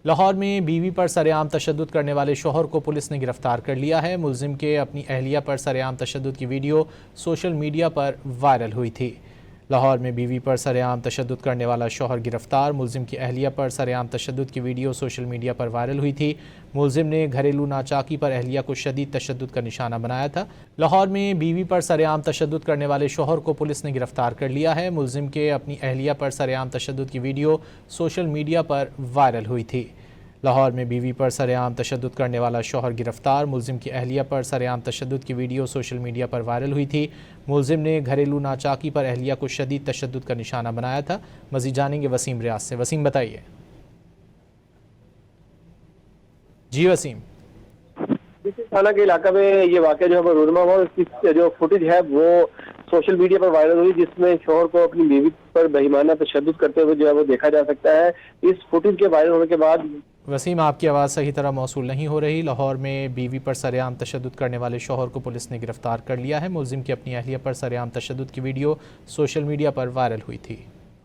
لاہور میں بیوی پر سرعام تشدد کرنے والے شوہر کو پولیس نے گرفتار کر لیا ہے۔ ملزم کے اپنی اہلیہ پر سرعام تشدد کی ویڈیو سوشل میڈیا پر وائرل ہوئی تھی۔ لاہور میں بیوی پر سرعام تشدد کرنے والا شوہر گرفتار۔ ملزم کی اہلیہ پر سرعام تشدد کی ویڈیو سوشل میڈیا پر وائرل ہوئی تھی۔ ملزم نے گھریلو ناچاکی پر اہلیہ کو شدید تشدد کا نشانہ بنایا تھا۔ لاہور میں بیوی پر سرعام تشدد کرنے والے شوہر کو پولیس نے گرفتار کر لیا ہے۔ ملزم کے اپنی اہلیہ پر سرعام تشدد کی ویڈیو سوشل میڈیا پر وائرل ہوئی تھی۔ لاہور میں بیوی پر سرعام تشدد کرنے والا شوہر گرفتار۔ ملزم کی اہلیہ پر سرعام تشدد کی ویڈیو سوشل میڈیا پر وائرل ہوئی تھی۔ ملزم نے گھریلو ناچاکی پر اہلیہ کو شدید تشدد کا نشانہ بنایا تھا۔ مزید جانیں گے وسیم ریاض سے۔ وسیم بتائیے۔ جی وسیم۔ تھانہ کے علاقہ میں یہ واقعہ جو ہے رونما ہوا، اس کی جو فوٹیج ہے وہ سوشل میڈیا پر وائرل ہوئی، جس میں شوہر کو اپنی بیوی پر بہیمانہ تشدد کرتے ہوئے جو ہے وہ دیکھا جا سکتا ہے۔ اس فوٹیج کے وائرل ہونے کے بعد وسیم، آپ کی آواز صحیح طرح موصول نہیں ہو رہی۔ لاہور میں بیوی پر سرعام تشدد کرنے والے شوہر کو پولیس نے گرفتار کر لیا ہے۔ ملزم کی اپنی اہلیہ پر سرعام تشدد کی ویڈیو سوشل میڈیا پر وائرل ہوئی تھی۔